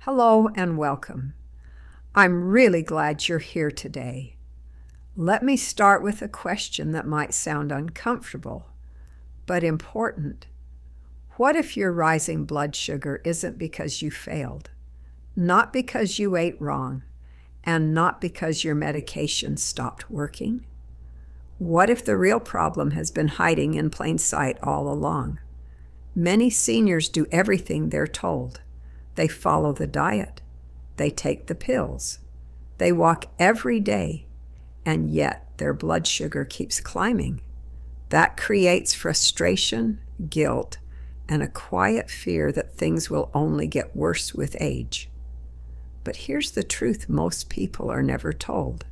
Hello and welcome. I'm really glad you're here today. Let me start with a question that might sound uncomfortable, but important. What if your rising blood sugar isn't because you failed, not because you ate wrong, and not because your medication stopped working? What if the real problem has been hiding in plain sight all along? Many seniors do everything they're told. They follow the diet. They take the pills. They walk every day, and yet their blood sugar keeps climbing. That creates frustration, guilt, and a quiet fear that things will only get worse with age. But here's the truth most people are never told.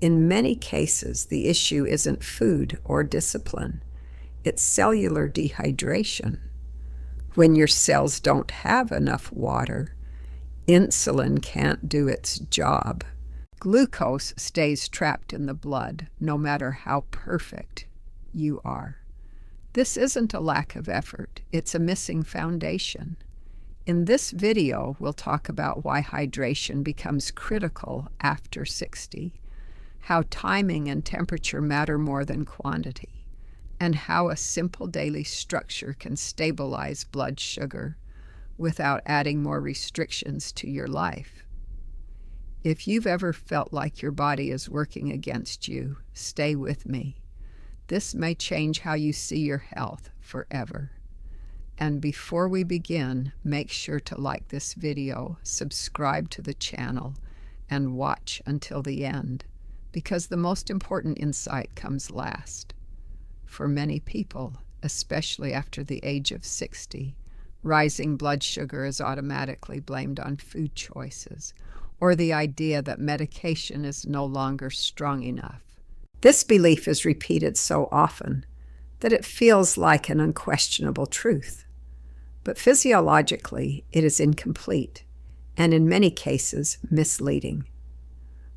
In many cases, the issue isn't food or discipline. It's cellular dehydration. When your cells don't have enough water, insulin can't do its job. Glucose stays trapped in the blood, no matter how perfect you are. This isn't a lack of effort, it's a missing foundation. In this video, we'll talk about why hydration becomes critical after 60, how timing and temperature matter more than quantity, and how a simple daily structure can stabilize blood sugar without adding more restrictions to your life. If you've ever felt like your body is working against you, stay with me. This may change how you see your health forever. And before we begin, make sure to like this video, subscribe to the channel, and watch until the end, because the most important insight comes last. For many people, especially after the age of 60, rising blood sugar is automatically blamed on food choices or the idea that medication is no longer strong enough. This belief is repeated so often that it feels like an unquestionable truth. But physiologically, it is incomplete and in many cases misleading.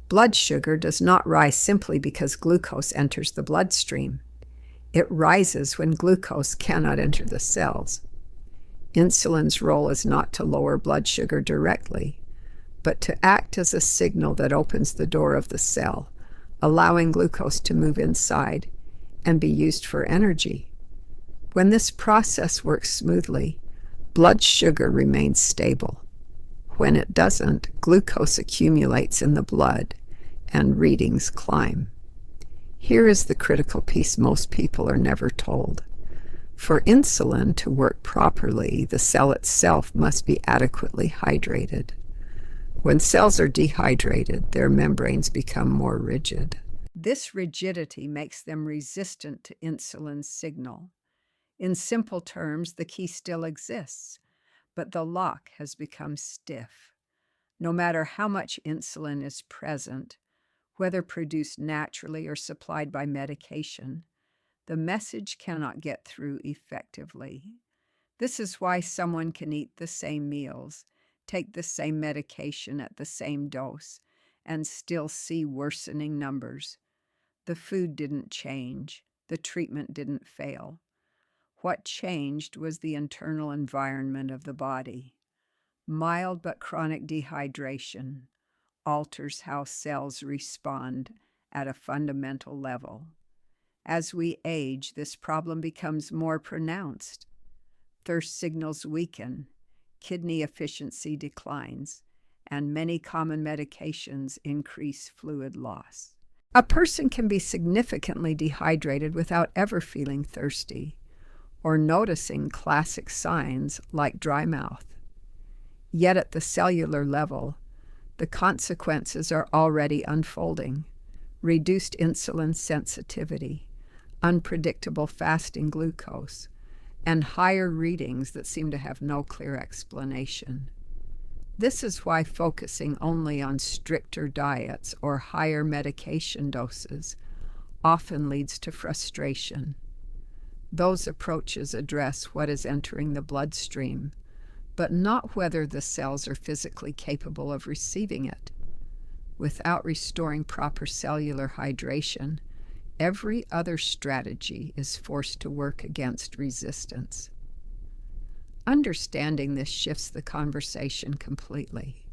Blood sugar does not rise simply because glucose enters the bloodstream. It rises when glucose cannot enter the cells. Insulin's role is not to lower blood sugar directly, but to act as a signal that opens the door of the cell, allowing glucose to move inside and be used for energy. When this process works smoothly, blood sugar remains stable. When it doesn't, glucose accumulates in the blood and readings climb. Here is the critical piece most people are never told. For insulin to work properly, the cell itself must be adequately hydrated. When cells are dehydrated, their membranes become more rigid. This rigidity makes them resistant to insulin's signal. In simple terms, the key still exists, but the lock has become stiff. No matter how much insulin is present, whether produced naturally or supplied by medication, the message cannot get through effectively. This is why someone can eat the same meals, take the same medication at the same dose, and still see worsening numbers. The food didn't change. The treatment didn't fail. What changed was the internal environment of the body. Mild but chronic dehydration alters how cells respond at a fundamental level. As we age, this problem becomes more pronounced. Thirst signals weaken, kidney efficiency declines, and many common medications increase fluid loss. A person can be significantly dehydrated without ever feeling thirsty or noticing classic signs like dry mouth. Yet at the cellular level, the consequences are already unfolding. Reduced insulin sensitivity, unpredictable fasting glucose, and higher readings that seem to have no clear explanation. This is why focusing only on stricter diets or higher medication doses often leads to frustration. Those approaches address what is entering the bloodstream, but not whether the cells are physically capable of receiving it. Without restoring proper cellular hydration, every other strategy is forced to work against resistance. Understanding this shifts the conversation completely.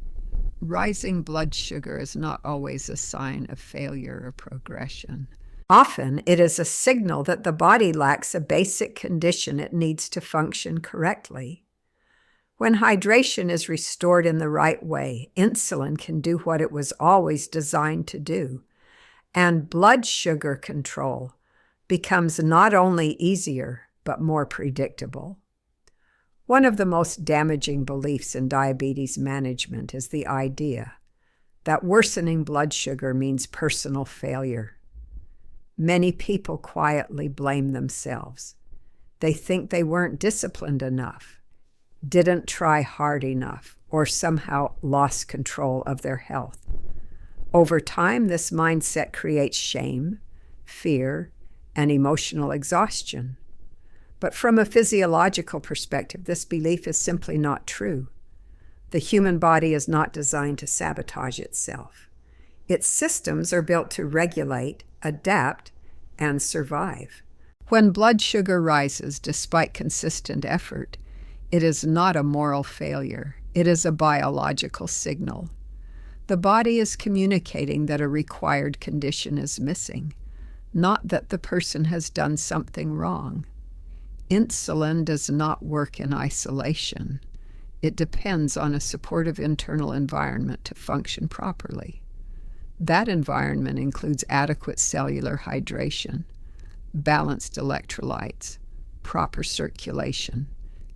Rising blood sugar is not always a sign of failure or progression. Often, it is a signal that the body lacks a basic condition it needs to function correctly. When hydration is restored in the right way, insulin can do what it was always designed to do, and blood sugar control becomes not only easier, but more predictable. One of the most damaging beliefs in diabetes management is the idea that worsening blood sugar means personal failure. Many people quietly blame themselves. They think they weren't disciplined enough, didn't try hard enough, or somehow lost control of their health. Over time, this mindset creates shame, fear, and emotional exhaustion. But from a physiological perspective, this belief is simply not true. The human body is not designed to sabotage itself. Its systems are built to regulate, adapt, and survive. When blood sugar rises despite consistent effort, it is not a moral failure. It is a biological signal. The body is communicating that a required condition is missing, not that the person has done something wrong. Insulin does not work in isolation. It depends on a supportive internal environment to function properly. That environment includes adequate cellular hydration, balanced electrolytes, proper circulation,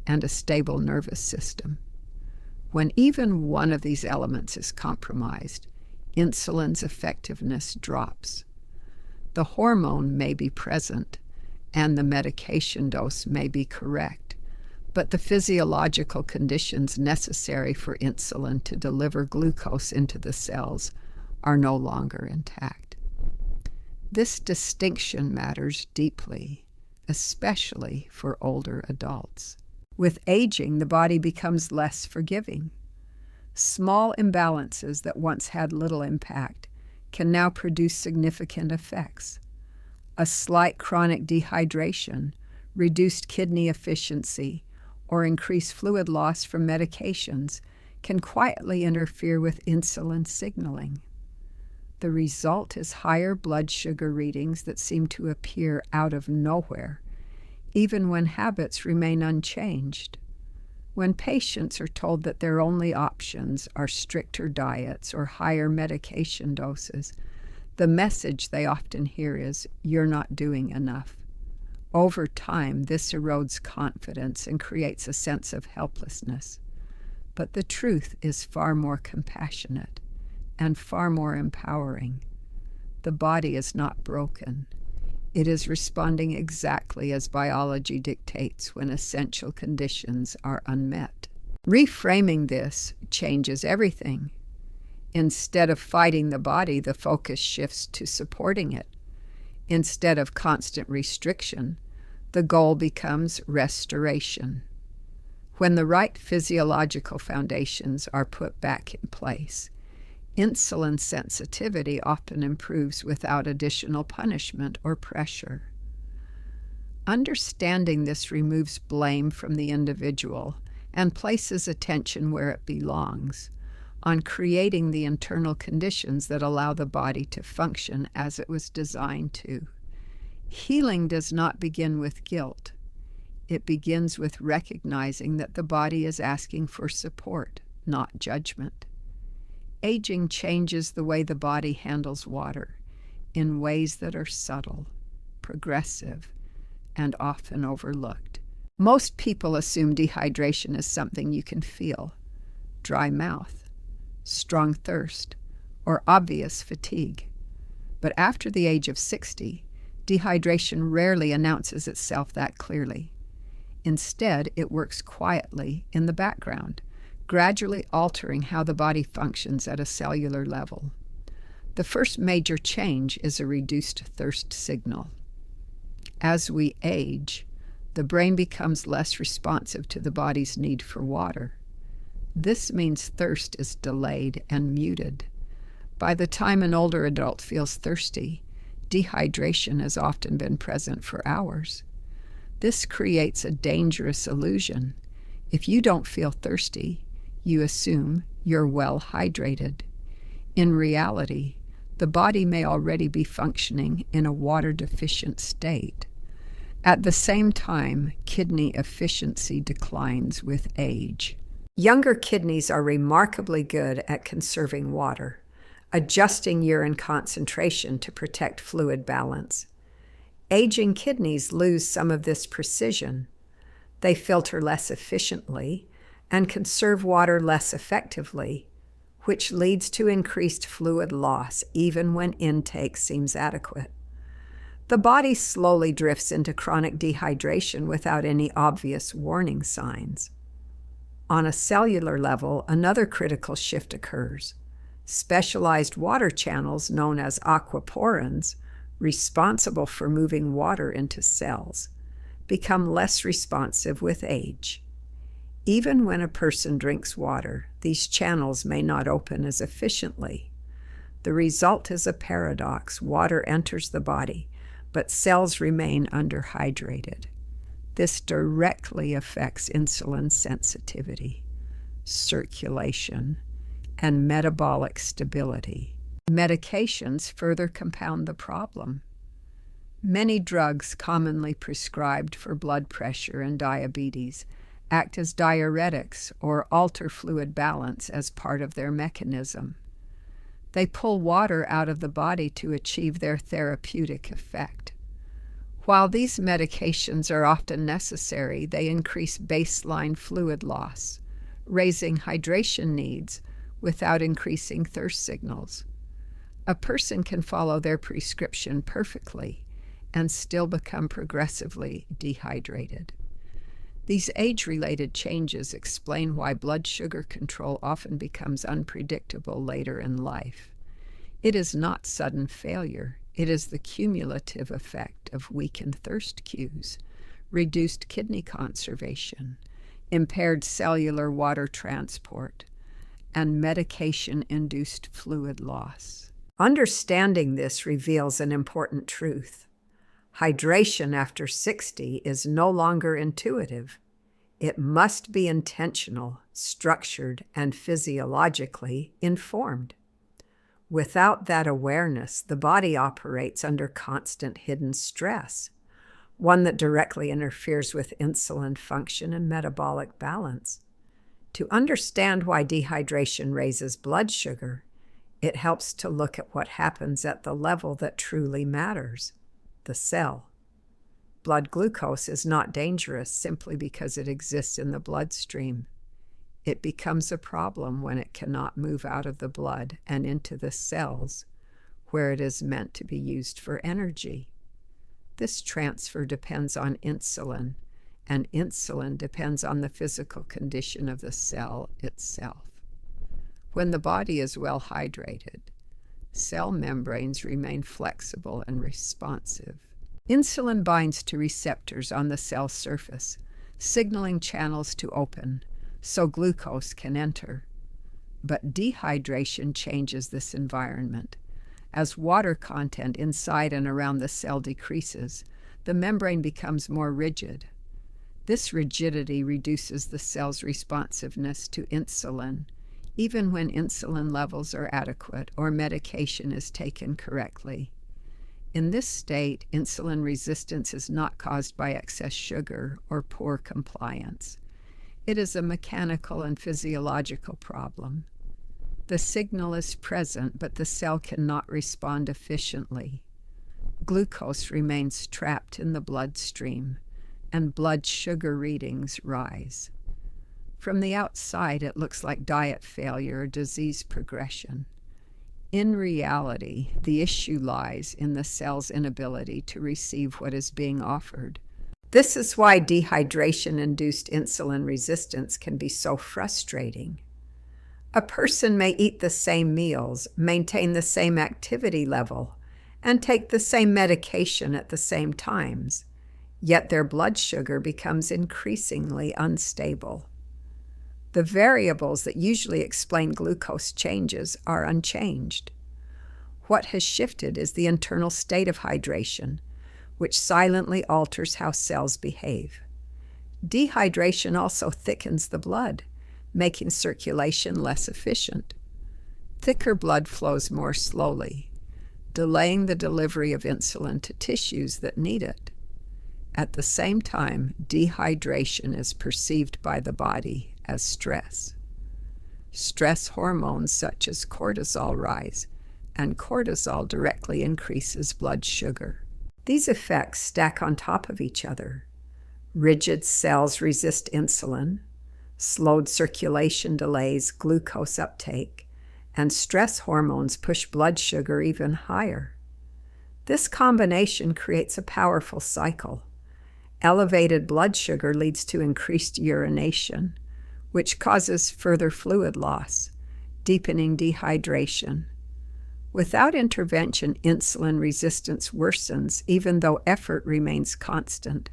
and a stable nervous system. When even one of these elements is compromised, insulin's effectiveness drops. The hormone may be present, and the medication dose may be correct, but the physiological conditions necessary for insulin to deliver glucose into the cells are no longer intact. This distinction matters deeply, especially for older adults. With aging, the body becomes less forgiving. Small imbalances that once had little impact can now produce significant effects. A slight chronic dehydration, reduced kidney efficiency, or increased fluid loss from medications can quietly interfere with insulin signaling. The result is higher blood sugar readings that seem to appear out of nowhere, even when habits remain unchanged. When patients are told that their only options are stricter diets or higher medication doses, the message they often hear is, "You're not doing enough." Over time, this erodes confidence and creates a sense of helplessness. But the truth is far more compassionate and far more empowering. The body is not broken. It is responding exactly as biology dictates when essential conditions are unmet. Reframing this changes everything. Instead of fighting the body, the focus shifts to supporting it. Instead of constant restriction, the goal becomes restoration. When the right physiological foundations are put back in place, insulin sensitivity often improves without additional punishment or pressure. Understanding this removes blame from the individual and places attention where it belongs, on creating the internal conditions that allow the body to function as it was designed to. Healing does not begin with guilt. It begins with recognizing that the body is asking for support, not judgment. Aging changes the way the body handles water in ways that are subtle, progressive, and often overlooked. Most people assume dehydration is something you can feel: dry mouth, strong thirst, or obvious fatigue. But after the age of 60, dehydration rarely announces itself that clearly. Instead, it works quietly in the background, gradually altering how the body functions at a cellular level. The first major change is a reduced thirst signal. As we age, the brain becomes less responsive to the body's need for water. This means thirst is delayed and muted. By the time an older adult feels thirsty, dehydration has often been present for hours. This creates a dangerous illusion. If you don't feel thirsty, you assume you're well hydrated. In reality, the body may already be functioning in a water-deficient state. At the same time, kidney efficiency declines with age. Younger kidneys are remarkably good at conserving water, adjusting urine concentration to protect fluid balance. Aging kidneys lose some of this precision. They filter less efficiently and conserve water less effectively, which leads to increased fluid loss even when intake seems adequate. The body slowly drifts into chronic dehydration without any obvious warning signs. On a cellular level, another critical shift occurs. Specialized water channels known as aquaporins, responsible for moving water into cells, become less responsive with age. Even when a person drinks water, these channels may not open as efficiently. The result is a paradox. Water enters the body, but cells remain underhydrated. This directly affects insulin sensitivity, circulation, and metabolic stability. Medications further compound the problem. Many drugs commonly prescribed for blood pressure and diabetes act as diuretics or alter fluid balance as part of their mechanism. They pull water out of the body to achieve their therapeutic effect. While these medications are often necessary, they increase baseline fluid loss, raising hydration needs without increasing thirst signals. A person can follow their prescription perfectly and still become progressively dehydrated. These age-related changes explain why blood sugar control often becomes unpredictable later in life. It is not sudden failure. It is the cumulative effect of weakened thirst cues, reduced kidney conservation, impaired cellular water transport, and medication-induced fluid loss. Understanding this reveals an important truth. Hydration after 60 is no longer intuitive. It must be intentional, structured, and physiologically informed. Without that awareness, the body operates under constant hidden stress, one that directly interferes with insulin function and metabolic balance. To understand why dehydration raises blood sugar, it helps to look at what happens at the level that truly matters, the cell. Blood glucose is not dangerous simply because it exists in the bloodstream. It becomes a problem when it cannot move out of the blood and into the cells, where it is meant to be used for energy. This transfer depends on insulin, and insulin depends on the physical condition of the cell itself. When the body is well hydrated, cell membranes remain flexible and responsive. Insulin binds to receptors on the cell surface, signaling channels to open so glucose can enter. But dehydration changes this environment. As water content inside and around the cell decreases, the membrane becomes more rigid. This rigidity reduces the cell's responsiveness to insulin, even when insulin levels are adequate or medication is taken correctly. In this state, insulin resistance is not caused by excess sugar or poor compliance. It is a mechanical and physiological problem. The signal is present, but the cell cannot respond efficiently. Glucose remains trapped in the bloodstream, and blood sugar readings rise. From the outside, it looks like diet failure or disease progression. In reality, the issue lies in the cell's inability to receive what is being offered. This is why dehydration-induced insulin resistance can be so frustrating. A person may eat the same meals, maintain the same activity level, and take the same medication at the same times, yet their blood sugar becomes increasingly unstable. The variables that usually explain glucose changes are unchanged. What has shifted is the internal state of hydration, which silently alters how cells behave. Dehydration also thickens the blood, making circulation less efficient. Thicker blood flows more slowly, delaying the delivery of insulin to tissues that need it. At the same time, dehydration is perceived by the body as stress. Stress hormones such as cortisol rise, and cortisol directly increases blood sugar. These effects stack on top of each other. Rigid cells resist insulin, slowed circulation delays glucose uptake, and stress hormones push blood sugar even higher. This combination creates a powerful cycle. Elevated blood sugar leads to increased urination, which causes further fluid loss, deepening dehydration. Without intervention, insulin resistance worsens even though effort remains constant.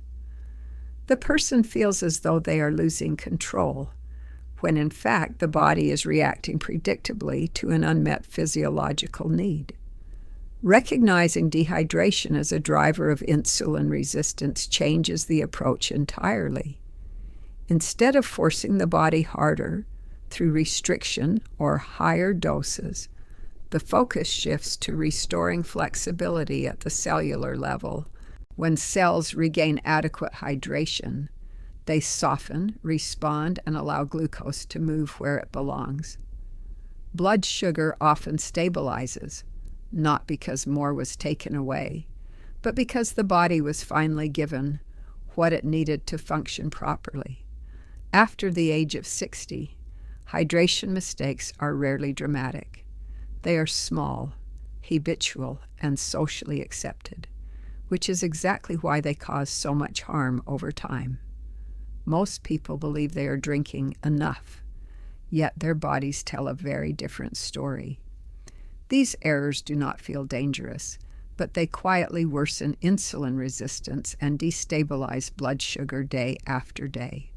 The person feels as though they are losing control, when in fact the body is reacting predictably to an unmet physiological need. Recognizing dehydration as a driver of insulin resistance changes the approach entirely. Instead of forcing the body harder through restriction or higher doses, the focus shifts to restoring flexibility at the cellular level. When cells regain adequate hydration, they soften, respond, and allow glucose to move where it belongs. Blood sugar often stabilizes, not because more was taken away, but because the body was finally given what it needed to function properly. After the age of 60, hydration mistakes are rarely dramatic. They are small, habitual, and socially accepted, which is exactly why they cause so much harm over time. Most people believe they are drinking enough, yet their bodies tell a very different story. These errors do not feel dangerous, but they quietly worsen insulin resistance and destabilize blood sugar day after day.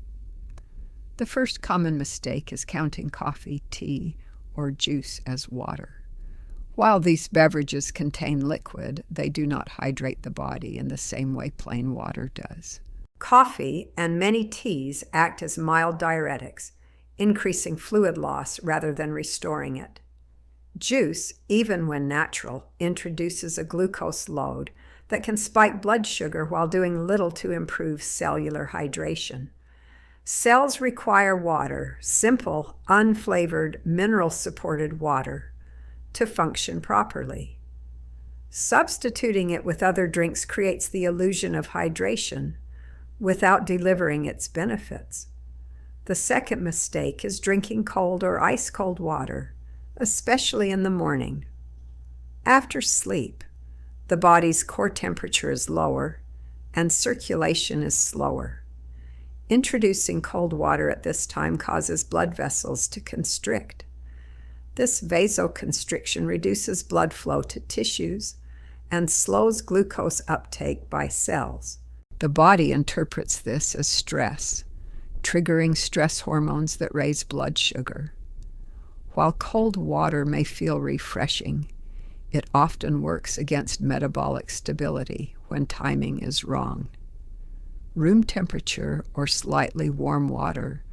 The first common mistake is counting coffee, tea, or juice as water. While these beverages contain liquid, they do not hydrate the body in the same way plain water does. Coffee and many teas act as mild diuretics, increasing fluid loss rather than restoring it. Juice, even when natural, introduces a glucose load that can spike blood sugar while doing little to improve cellular hydration. Cells require water, simple, unflavored, mineral-supported water, to function properly. Substituting it with other drinks creates the illusion of hydration without delivering its benefits. The second mistake is drinking cold or ice-cold water, especially in the morning. After sleep, the body's core temperature is lower and circulation is slower. Introducing cold water at this time causes blood vessels to constrict. This vasoconstriction reduces blood flow to tissues and slows glucose uptake by cells. The body interprets this as stress, triggering stress hormones that raise blood sugar. While cold water may feel refreshing, it often works against metabolic stability when timing is wrong. Room temperature or slightly warm water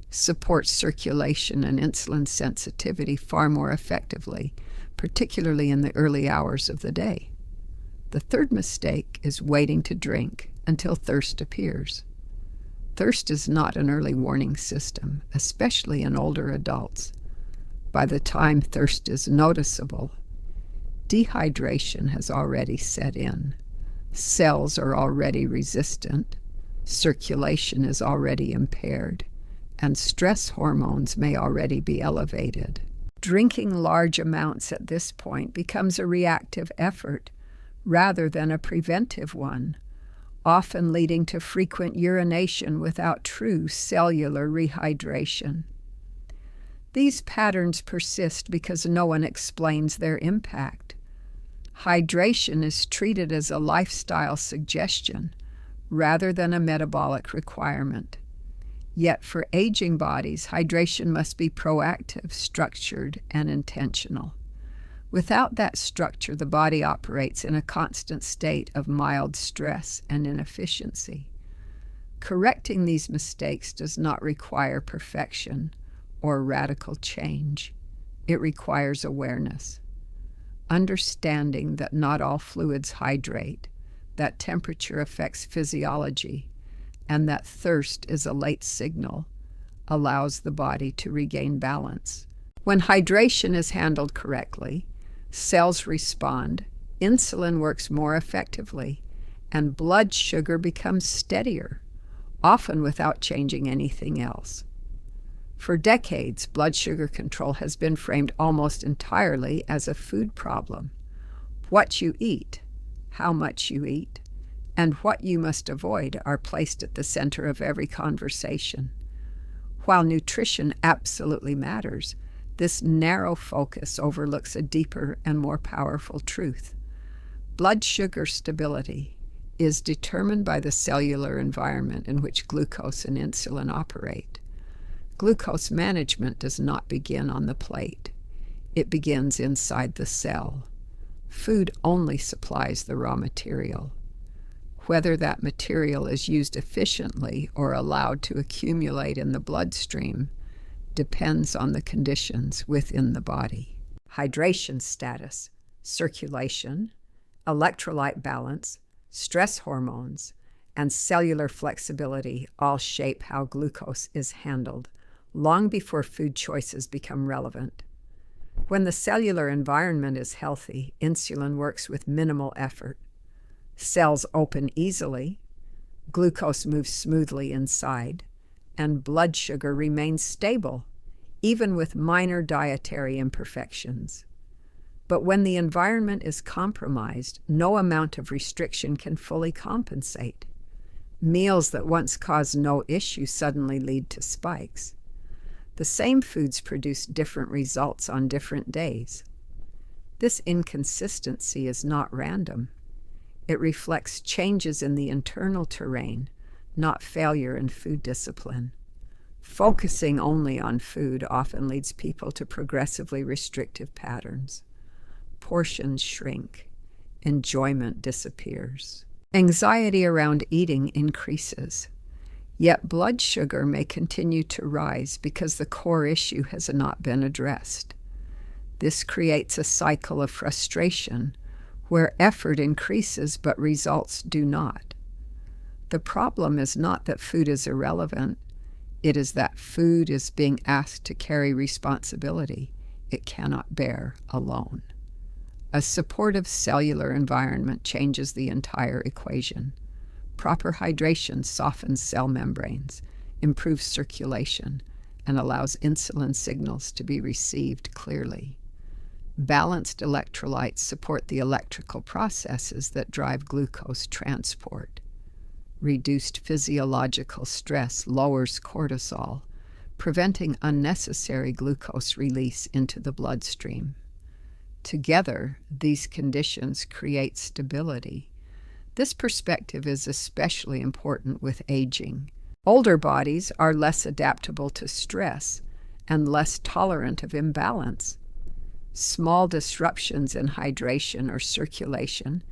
supports circulation and insulin sensitivity far more effectively, particularly in the early hours of the day. The third mistake is waiting to drink until thirst appears. Thirst is not an early warning system, especially in older adults. By the time thirst is noticeable, dehydration has already set in. Cells are already resistant, circulation is already impaired, and stress hormones may already be elevated. Drinking large amounts at this point becomes a reactive effort rather than a preventive one, often leading to frequent urination without true cellular rehydration. These patterns persist because no one explains their impact. Hydration is treated as a lifestyle suggestion rather than a metabolic requirement. Yet for aging bodies, hydration must be proactive, structured, and intentional. Without that structure, the body operates in a constant state of mild stress and inefficiency. Correcting these mistakes does not require perfection or radical change. It requires awareness. Understanding that not all fluids hydrate, that temperature affects physiology, and that thirst is a late signal allows the body to regain balance. When hydration is handled correctly, cells respond, insulin works more effectively, and blood sugar becomes steadier, often without changing anything else. For decades, blood sugar control has been framed almost entirely as a food problem. What you eat, how much you eat, and what you must avoid are placed at the center of every conversation. While nutrition absolutely matters, this narrow focus overlooks a deeper and more powerful truth. Blood sugar stability is determined by the cellular environment in which glucose and insulin operate. Glucose management does not begin on the plate. It begins inside the cell. Food only supplies the raw material. Whether that material is used efficiently or allowed to accumulate in the bloodstream depends on the conditions within the body. Hydration status, circulation, electrolyte balance, stress hormones, and cellular flexibility all shape how glucose is handled long before food choices become relevant. When the cellular environment is healthy, insulin works with minimal effort. Cells open easily, glucose moves smoothly inside, and blood sugar remains stable, even with minor dietary imperfections. But when the environment is compromised, no amount of restriction can fully compensate. Meals that once caused no issue suddenly lead to spikes. The same foods produce different results on different days. This inconsistency is not random. It reflects changes in the internal terrain, not failure in food discipline. Focusing only on food often leads people to progressively restrictive patterns. Portions shrink. Enjoyment disappears. Anxiety around eating increases. Yet blood sugar may continue to rise because the core issue has not been addressed. This creates a cycle of frustration where effort increases but results do not. The problem is not that food is irrelevant. It is that food is being asked to carry responsibility it cannot bear alone. A supportive cellular environment changes the entire equation. Proper hydration softens cell membranes, improves circulation, and allows insulin signals to be received clearly. Balanced electrolytes support the electrical processes that drive glucose transport. Reduced physiological stress lowers cortisol, preventing unnecessary glucose release into the bloodstream. Together, these conditions create stability. This perspective is especially important with aging. Older bodies are less adaptable to stress and less tolerant of imbalance. Small disruptions in hydration or circulation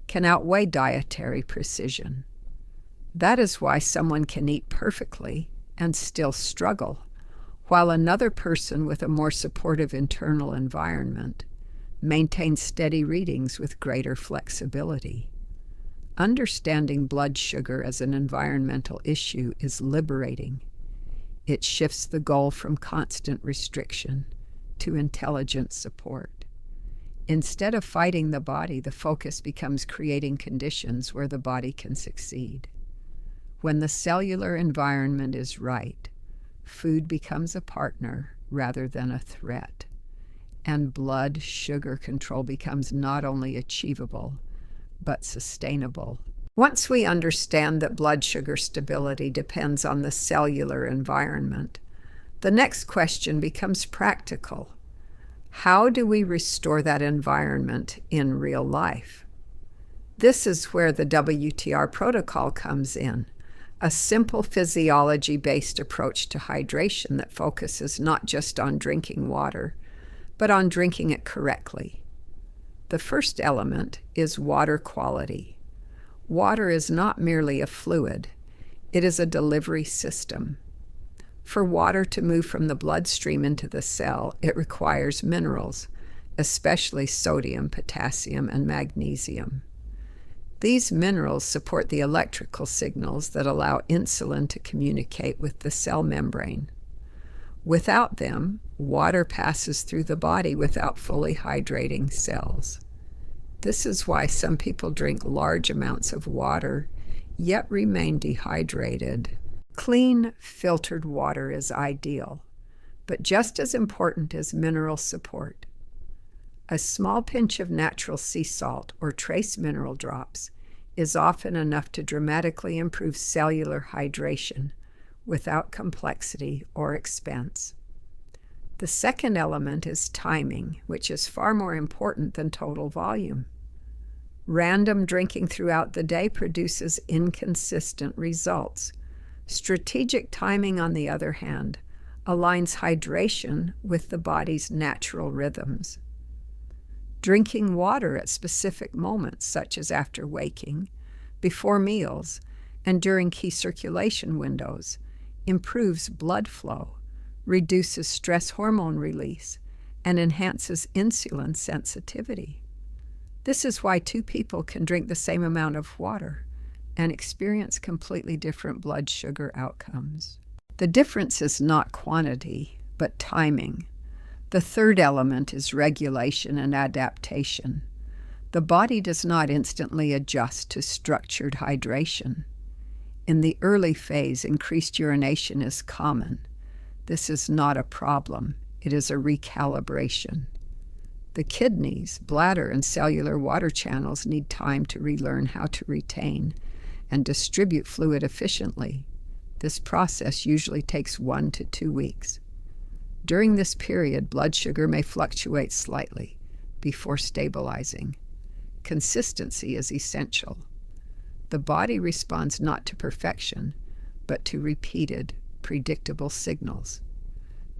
can outweigh dietary precision. That is why someone can eat perfectly and still struggle, while another person with a more supportive internal environment maintains steady readings with greater flexibility. Understanding blood sugar as an environmental issue is liberating. It shifts the goal from constant restriction to intelligent support. Instead of fighting the body, the focus becomes creating conditions where the body can succeed. When the cellular environment is right, food becomes a partner rather than a threat, and blood sugar control becomes not only achievable, but sustainable. Once we understand that blood sugar stability depends on the cellular environment, the next question becomes practical. How do we restore that environment in real life? This is where the WTR protocol comes in, a simple physiology-based approach to hydration that focuses not just on drinking water, but on drinking it correctly. The first element is water quality. Water is not merely a fluid. It is a delivery system. For water to move from the bloodstream into the cell, it requires minerals, especially sodium, potassium, and magnesium. These minerals support the electrical signals that allow insulin to communicate with the cell membrane. Without them, water passes through the body without fully hydrating cells. This is why some people drink large amounts of water, yet remain dehydrated. Clean, filtered water is ideal, but just as important is mineral support. A small pinch of natural sea salt or trace mineral drops is often enough to dramatically improve cellular hydration without complexity or expense. The second element is timing, which is far more important than total volume. Random drinking throughout the day produces inconsistent results. Strategic timing, on the other hand, aligns hydration with the body's natural rhythms. Drinking water at specific moments, such as after waking, before meals, and during key circulation windows, improves blood flow, reduces stress hormone release, and enhances insulin sensitivity. This is why two people can drink the same amount of water and experience completely different blood sugar outcomes. The difference is not quantity, but timing. The third element is regulation and adaptation. The body does not instantly adjust to structured hydration. In the early phase, increased urination is common. This is not a problem. It is a recalibration. The kidneys, bladder, and cellular water channels need time to relearn how to retain and distribute fluid efficiently. This process usually takes 1 to 2 weeks. During this period, blood sugar may fluctuate slightly before stabilizing. Consistency is essential. The body responds not to perfection, but to repeated, predictable signals.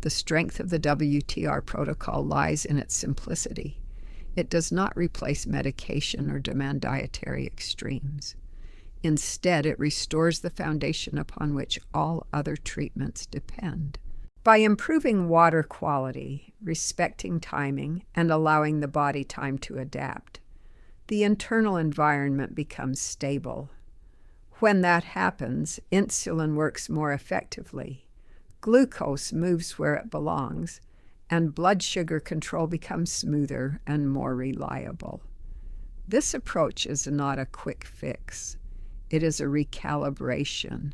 The strength of the WTR protocol lies in its simplicity. It does not replace medication or demand dietary extremes. Instead, it restores the foundation upon which all other treatments depend. By improving water quality, respecting timing, and allowing the body time to adapt, the internal environment becomes stable. When that happens, insulin works more effectively, glucose moves where it belongs, and blood sugar control becomes smoother and more reliable. This approach is not a quick fix. It is a recalibration,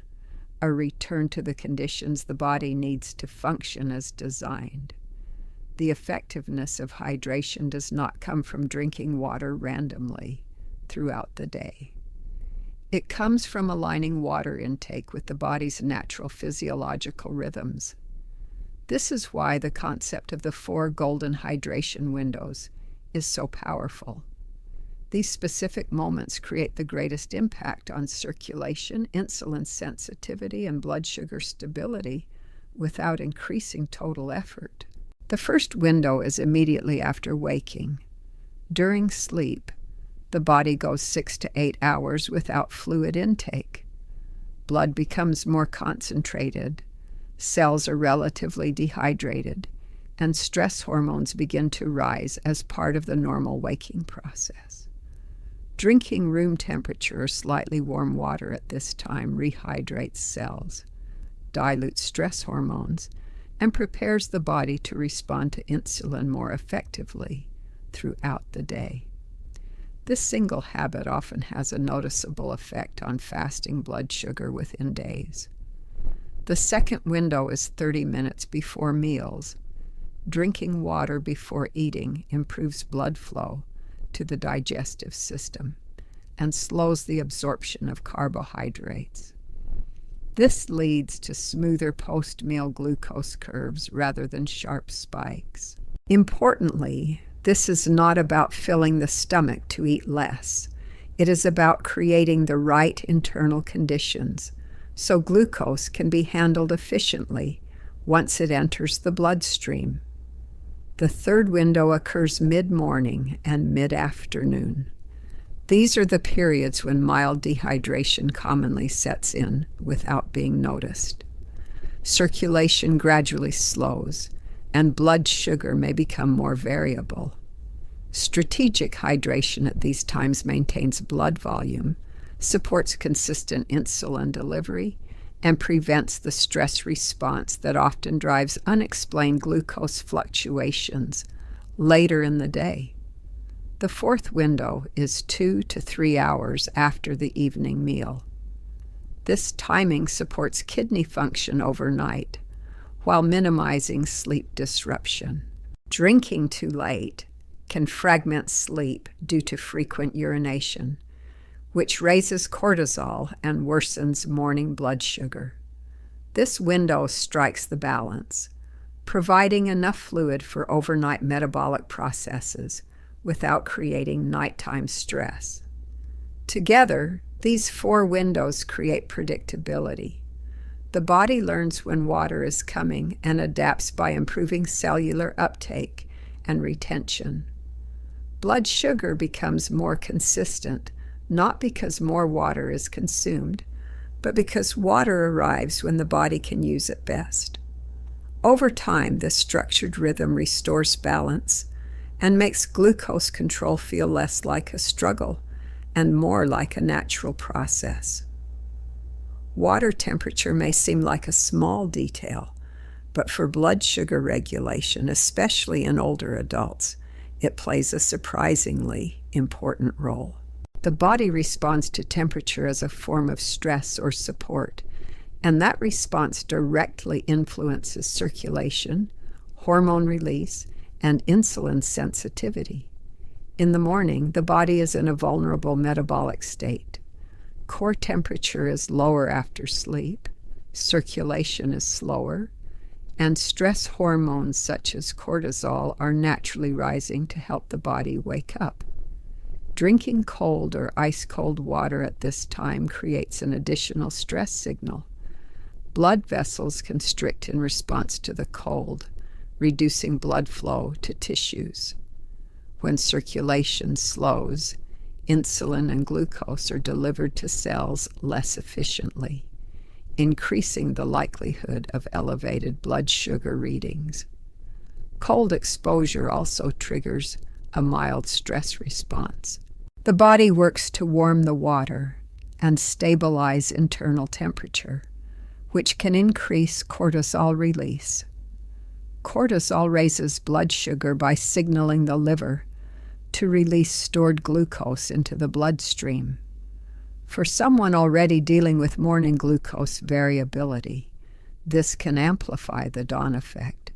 a return to the conditions the body needs to function as designed. The effectiveness of hydration does not come from drinking water randomly throughout the day. It comes from aligning water intake with the body's natural physiological rhythms. This is why the concept of the 4 golden hydration windows is so powerful. These specific moments create the greatest impact on circulation, insulin sensitivity, and blood sugar stability without increasing total effort. The first window is immediately after waking. During sleep, the body goes 6 to 8 hours without fluid intake. Blood becomes more concentrated, cells are relatively dehydrated, and stress hormones begin to rise as part of the normal waking process. Drinking room temperature or slightly warm water at this time rehydrates cells, dilutes stress hormones, and prepares the body to respond to insulin more effectively throughout the day. This single habit often has a noticeable effect on fasting blood sugar within days. The second window is 30 minutes before meals. Drinking water before eating improves blood flow to the digestive system and slows the absorption of carbohydrates. This leads to smoother post-meal glucose curves rather than sharp spikes. Importantly, this is not about filling the stomach to eat less. It is about creating the right internal conditions so glucose can be handled efficiently once it enters the bloodstream. The third window occurs mid-morning and mid-afternoon. These are the periods when mild dehydration commonly sets in without being noticed. Circulation gradually slows, and blood sugar may become more variable. Strategic hydration at these times maintains blood volume, supports consistent insulin delivery, and prevents the stress response that often drives unexplained glucose fluctuations later in the day. The fourth window is 2 to 3 hours after the evening meal. This timing supports kidney function overnight while minimizing sleep disruption. Drinking too late can fragment sleep due to frequent urination, which raises cortisol and worsens morning blood sugar. This window strikes the balance, providing enough fluid for overnight metabolic processes without creating nighttime stress. Together, these 4 windows create predictability. The body learns when water is coming and adapts by improving cellular uptake and retention. Blood sugar becomes more consistent, not because more water is consumed, but because water arrives when the body can use it best. Over time, this structured rhythm restores balance and makes glucose control feel less like a struggle and more like a natural process. Water temperature may seem like a small detail, but for blood sugar regulation, especially in older adults, it plays a surprisingly important role. The body responds to temperature as a form of stress or support, and that response directly influences circulation, hormone release, and insulin sensitivity. In the morning, the body is in a vulnerable metabolic state. Core temperature is lower after sleep, circulation is slower, and stress hormones such as cortisol are naturally rising to help the body wake up. Drinking cold or ice-cold water at this time creates an additional stress signal. Blood vessels constrict in response to the cold, reducing blood flow to tissues. When circulation slows, insulin and glucose are delivered to cells less efficiently, increasing the likelihood of elevated blood sugar readings. Cold exposure also triggers a mild stress response. The body works to warm the water and stabilize internal temperature, which can increase cortisol release. Cortisol raises blood sugar by signaling the liver to release stored glucose into the bloodstream. For someone already dealing with morning glucose variability, this can amplify the dawn effect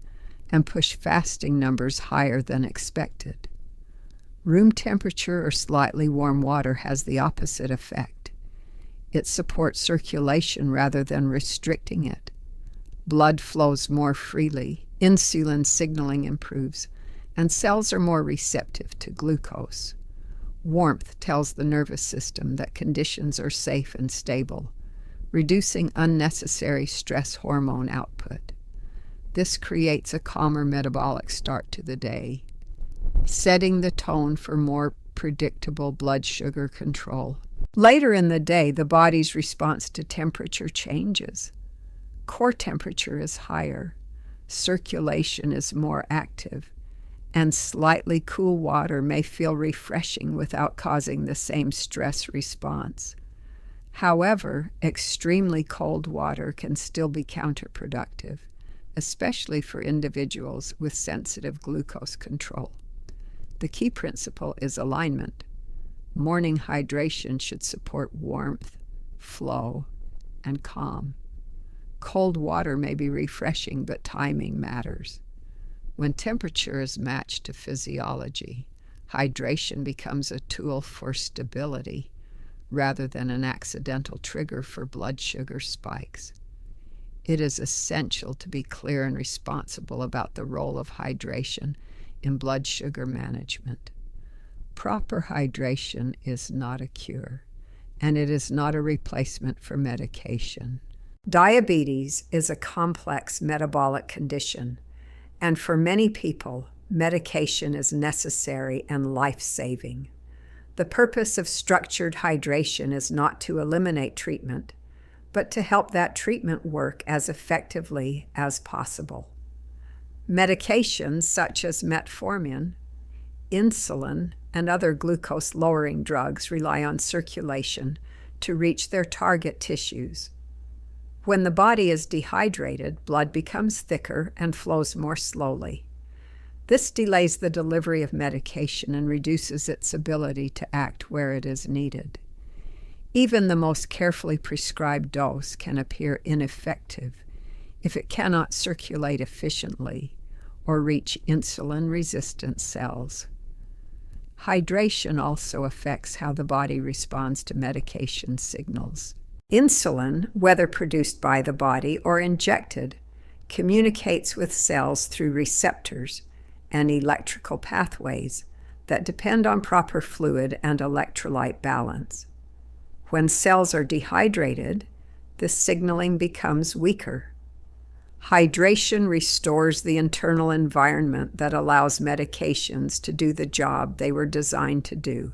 and push fasting numbers higher than expected. Room temperature or slightly warm water has the opposite effect. It supports circulation rather than restricting it. Blood flows more freely, insulin signaling improves, and cells are more receptive to glucose. Warmth tells the nervous system that conditions are safe and stable, reducing unnecessary stress hormone output. This creates a calmer metabolic start to the day, setting the tone for more predictable blood sugar control. Later in the day, the body's response to temperature changes. Core temperature is higher, circulation is more active, and slightly cool water may feel refreshing without causing the same stress response. However, extremely cold water can still be counterproductive, especially for individuals with sensitive glucose control. The key principle is alignment. Morning hydration should support warmth, flow, and calm. Cold water may be refreshing, but timing matters. When temperature is matched to physiology, hydration becomes a tool for stability rather than an accidental trigger for blood sugar spikes. It is essential to be clear and responsible about the role of hydration in blood sugar management. Proper hydration is not a cure, and it is not a replacement for medication. Diabetes is a complex metabolic condition, and for many people, medication is necessary and life-saving. The purpose of structured hydration is not to eliminate treatment, but to help that treatment work as effectively as possible. Medications such as metformin, insulin, and other glucose-lowering drugs rely on circulation to reach their target tissues. When the body is dehydrated, blood becomes thicker and flows more slowly. This delays the delivery of medication and reduces its ability to act where it is needed. Even the most carefully prescribed dose can appear ineffective if it cannot circulate efficiently or reach insulin-resistant cells. Hydration also affects how the body responds to medication signals. Insulin, whether produced by the body or injected, communicates with cells through receptors and electrical pathways that depend on proper fluid and electrolyte balance. When cells are dehydrated, this signaling becomes weaker. Hydration restores the internal environment that allows medications to do the job they were designed to do.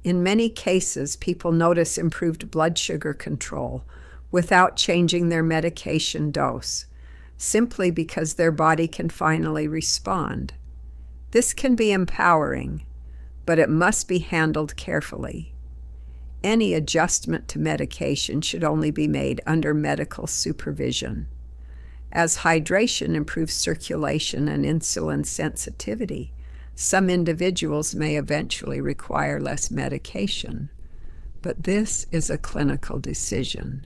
In many cases, people notice improved blood sugar control without changing their medication dose, simply because their body can finally respond. This can be empowering, but it must be handled carefully. Any adjustment to medication should only be made under medical supervision. As hydration improves circulation and insulin sensitivity, some individuals may eventually require less medication, but this is a clinical decision,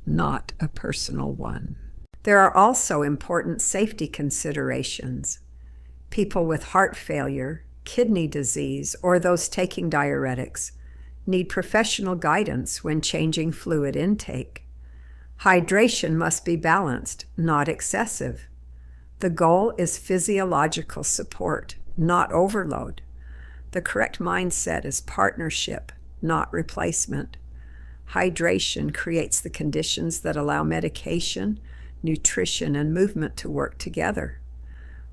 not a personal one. There are also important safety considerations. People with heart failure, kidney disease, or those taking diuretics need professional guidance when changing fluid intake. Hydration must be balanced, not excessive. The goal is physiological support, not overload. The correct mindset is partnership, not replacement. Hydration creates the conditions that allow medication, nutrition, and movement to work together.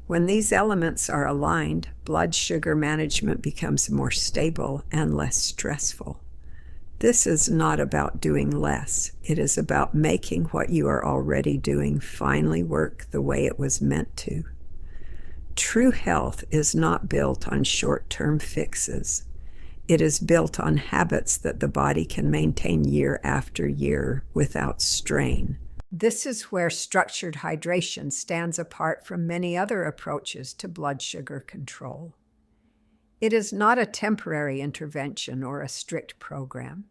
When these elements are aligned, blood sugar management becomes more stable and less stressful. This is not about doing less. It is about making what you are already doing finally work the way it was meant to. True health is not built on short-term fixes. It is built on habits that the body can maintain year after year without strain. This is where structured hydration stands apart from many other approaches to blood sugar control. It is not a temporary intervention or a strict program.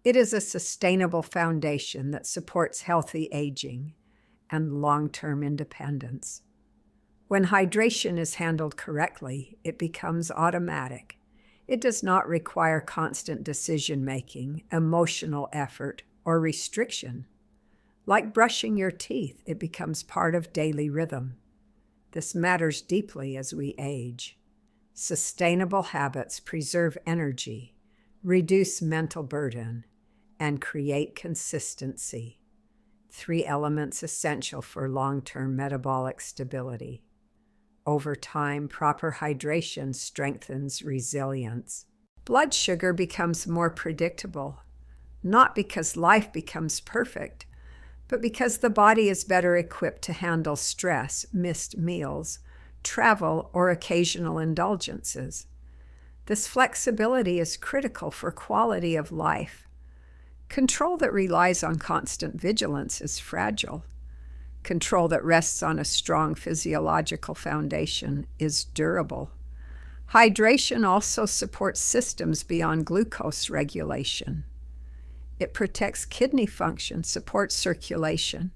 It is a sustainable foundation that supports healthy aging and long-term independence. When hydration is handled correctly, it becomes automatic. It does not require constant decision-making, emotional effort, or restriction. Like brushing your teeth, it becomes part of daily rhythm. This matters deeply as we age. Sustainable habits preserve energy, reduce mental burden, and create consistency. 3 elements essential for long-term metabolic stability. Over time, proper hydration strengthens resilience. Blood sugar becomes more predictable, not because life becomes perfect, but because the body is better equipped to handle stress, missed meals, travel, or occasional indulgences. This flexibility is critical for quality of life. Control that relies on constant vigilance is fragile. Control that rests on a strong physiological foundation is durable. Hydration also supports systems beyond glucose regulation. It protects kidney function, supports circulation,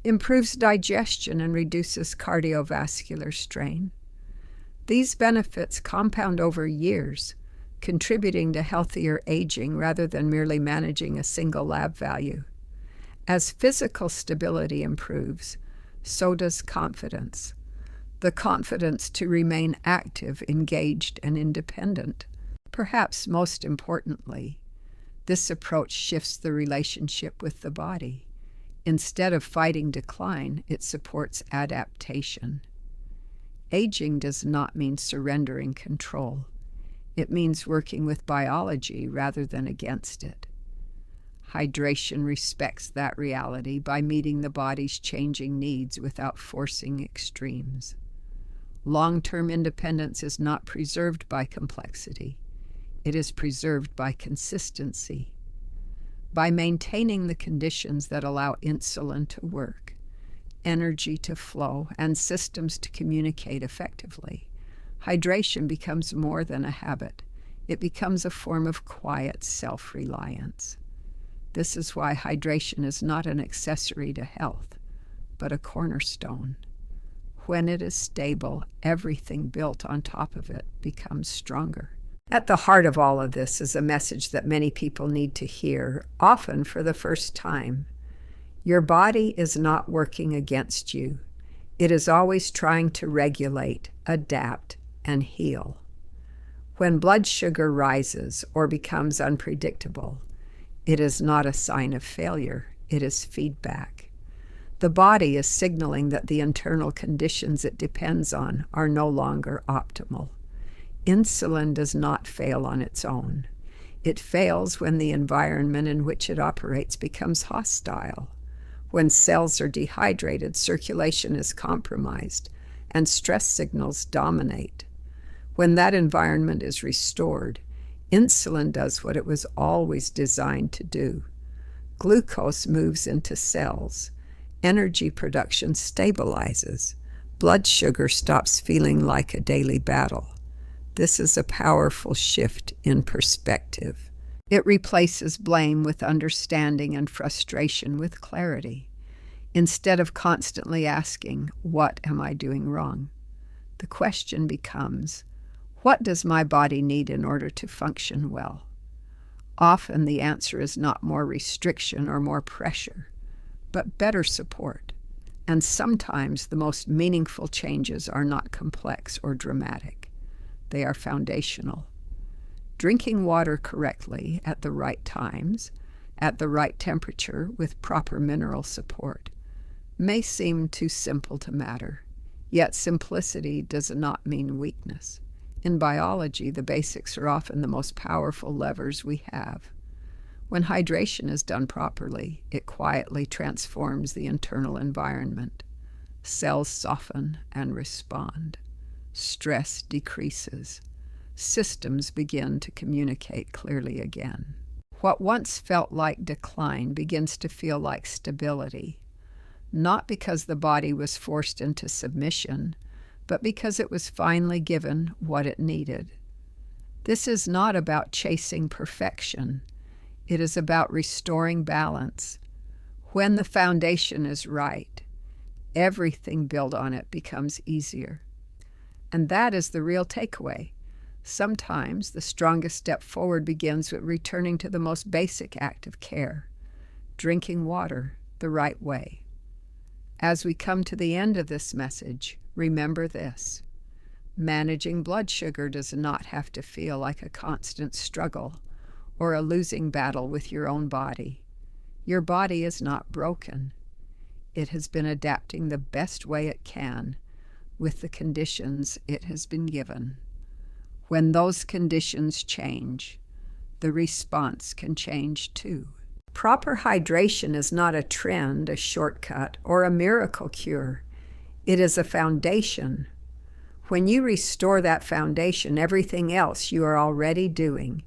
improves digestion, and reduces cardiovascular strain. These benefits compound over years, contributing to healthier aging rather than merely managing a single lab value. As physical stability improves, so does confidence. The confidence to remain active, engaged, and independent. Perhaps most importantly, this approach shifts the relationship with the body. Instead of fighting decline, it supports adaptation. Aging does not mean surrendering control. It means working with biology rather than against it. Hydration respects that reality by meeting the body's changing needs without forcing extremes. Long-term independence is not preserved by complexity. It is preserved by consistency. By maintaining the conditions that allow insulin to work, energy to flow, and systems to communicate effectively, hydration becomes more than a habit. It becomes a form of quiet self-reliance. This is why hydration is not an accessory to health, but a cornerstone. When it is stable, everything built on top of it becomes stronger. At the heart of all of this is a message that many people need to hear, often for the first time. Your body is not working against you. It is always trying to regulate, adapt, and heal. When blood sugar rises or becomes unpredictable, it is not a sign of failure, it is feedback. The body is signaling that the internal conditions it depends on are no longer optimal. Insulin does not fail on its own. It fails when the environment in which it operates becomes hostile. When cells are dehydrated, circulation is compromised, and stress signals dominate. When that environment is restored, insulin does what it was always designed to do. Glucose moves into cells. Energy production stabilizes. Blood sugar stops feeling like a daily battle. This is a powerful shift in perspective. It replaces blame with understanding and frustration with clarity. Instead of constantly asking, "What am I doing wrong?" the question becomes, "What does my body need in order to function well?" Often the answer is not more restriction or more pressure, but better support. And sometimes the most meaningful changes are not complex or dramatic. They are foundational. Drinking water correctly at the right times, at the right temperature with proper mineral support, may seem too simple to matter, yet simplicity does not mean weakness. In biology, the basics are often the most powerful levers we have. When hydration is done properly, it quietly transforms the internal environment. Cells soften and respond. Stress decreases. Systems begin to communicate clearly again. What once felt like decline begins to feel like stability, not because the body was forced into submission, but because it was finally given what it needed. This is not about chasing perfection. It is about restoring balance. When the foundation is right, everything built on it becomes easier. And that is the real takeaway. Sometimes the strongest step forward begins with returning to the most basic act of care, drinking water the right way. As we come to the end of this message, remember this: managing blood sugar does not have to feel like a constant struggle or a losing battle with your own body. Your body is not broken. It has been adapting the best way it can with the conditions it has been given. When those conditions change, the response can change too. Proper hydration is not a trend, a shortcut, or a miracle cure. It is a foundation. When you restore that foundation, everything else you are already doing,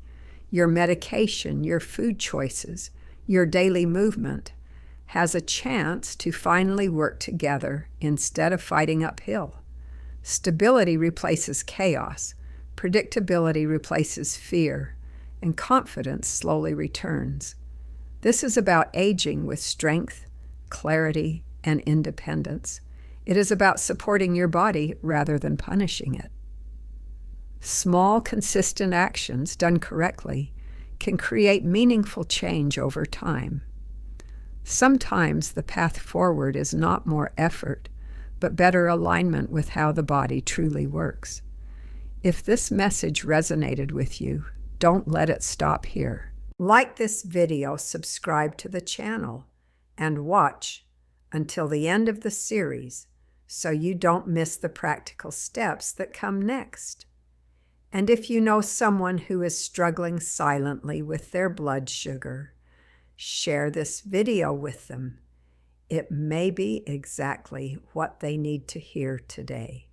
your medication, your food choices, your daily movement, has a chance to finally work together instead of fighting uphill. Stability replaces chaos, predictability replaces fear, and confidence slowly returns. This is about aging with strength, clarity, and independence. It is about supporting your body rather than punishing it. Small, consistent actions done correctly can create meaningful change over time. Sometimes the path forward is not more effort, but better alignment with how the body truly works. If this message resonated with you, don't let it stop here. Like this video, subscribe to the channel, and watch until the end of the series so you don't miss the practical steps that come next. And if you know someone who is struggling silently with their blood sugar, share this video with them. It may be exactly what they need to hear today.